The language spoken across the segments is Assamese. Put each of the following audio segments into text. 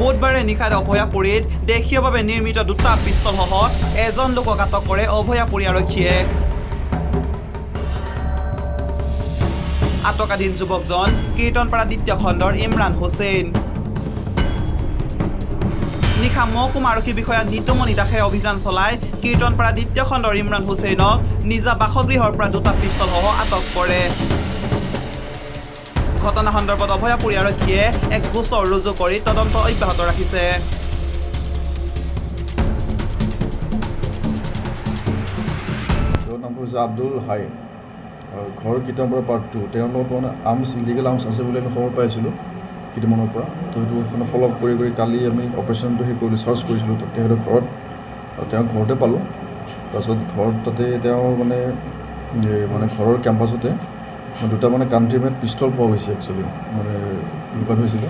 বুধবাৰে নিশাত অভয়াপুৰীত দেশীয়ভাৱে নিৰ্মিত দুটা পিষ্টলসহ এজন লোকক আটক কৰে অভয়াপুৰী আৰক্ষীয়ে। আটকাধীন যুৱকজন কীৰ্তনপাৰা দ্বিতীয় খণ্ডৰ ইমৰান হুছেইন। নিশা মহকুমা আৰক্ষী বিষয়া নিতুমণি দাসে অভিযান চলাই কীৰ্তনপাৰা দ্বিতীয় খণ্ডৰ ইমৰান হুছেইনক নিজা বাসগৃহৰ পৰা দুটা পিষ্টলসহ আটক কৰে। ঘটনা সন্দৰ্ভত অভয়াপুৰী আৰক্ষীয়ে এক গোচৰ ৰুজু কৰি তদন্ত অব্যাহত ৰাখিছে। তেওঁৰ নাম হৈছে আব্দুল হাই আৰু ঘৰ কীৰ্তনপাৰা পাৰ্ট 2। তেওঁৰ লগত মানে আৰ্মছ ইলিগেল আৰ্মছ আছে বুলি আমি খবৰ পাইছিলোঁ কেইদিনমানৰ পৰা। তো সেইটো মানে ফ'ল' আপ কৰি কালি আমি অপাৰেশ্যনটো সেই কৰিলোঁ, চাৰ্চ কৰিছিলোঁ তেখেতৰ ঘৰত। আৰু তেওঁক ঘৰতে পালোঁ। তাৰপিছত ঘৰত তাতে তেওঁৰ মানে ঘৰৰ কেম্পাছতে দুটা মানে কাণ্ট্ৰি মেড পিষ্টল পোৱা গৈছে একচুৱেলি, মানে লুকাই হৈছিলে।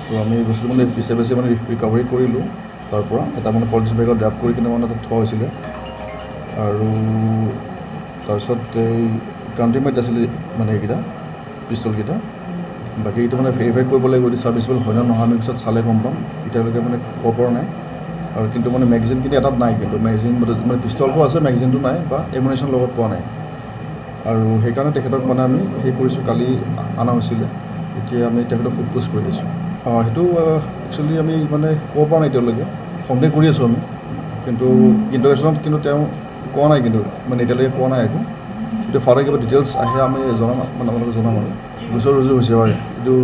তো আমি বস্তু মানে পিছে মানে ৰিকভাৰী কৰিলোঁ তাৰ পৰা। এটা মানে পলিথিন বেগত ড্ৰাপ কৰি কিনে মানে তাত থোৱা হৈছিলে। আৰু তাৰপিছত এই কাণ্ট্ৰি মেড আছিলে মানে এইকেইটা পিষ্টলকেইটা। বাকী এইটো মানে ভেৰিফাই কৰিব লাগিব, যদি চাৰ্ভিচেবল হয় নে নহয় আমি পিছত চালে গম পাম। এতিয়ালৈকে মানে ক'ব পৰা নাই। আৰু কিন্তু মানে মেগাজিনখিনি এটাত নাই, কিন্তু মেগাজিন মানে পিষ্টলটো আছে, মেগাজিনটো নাই বা এমুনেশ্যন লগত পোৱা নাই। আৰু সেইকাৰণে তেখেতক মানে আমি সেই কৰিছোঁ, কালি অনা হৈছিলে। এতিয়া আমি তেখেতক সোধ-পোছ কৰি আছোঁ। সেইটো একচুৱেলি আমি মানে ক'ব পৰা নাই এতিয়ালৈকে, সন্দেহ কৰি আছোঁ আমি। কিন্তু ইণ্টাৰভিউচনত কিন্তু তেওঁ কোৱা নাই, কিন্তু মানে এতিয়ালৈকে কোৱা নাই একো। এতিয়া ফাৰ্ডাৰ কিবা ডিটেইলছ আহে আমি জনাম, মানে আপোনালোকে জনাম আৰু। গোচৰ ৰুজু হৈছে হয়। এইটো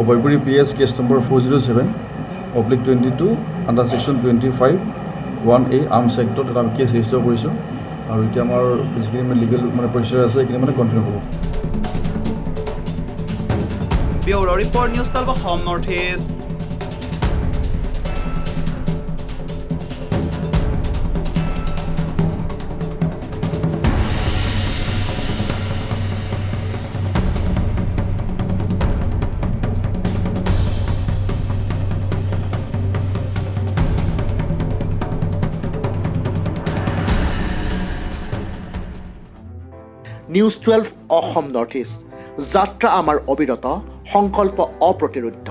Abhayapuri PS case number 407/22 under section 25(1A) arms এক্টত এটা কেছ ৰেজিষ্টাৰ কৰিছোঁ। আৰু এতিয়া আমাৰ যিখিনি মানে লিগেল মানে প্ৰচিজাৰ আছে সেইখিনি মানে কণ্টিনিউ হ'ব। Bureau report, news 12 Assam north east. News 12 Assam north east. যাত্ৰা আমাৰ অবিৰত, সংকল্প অপ্ৰতিৰোধ্য।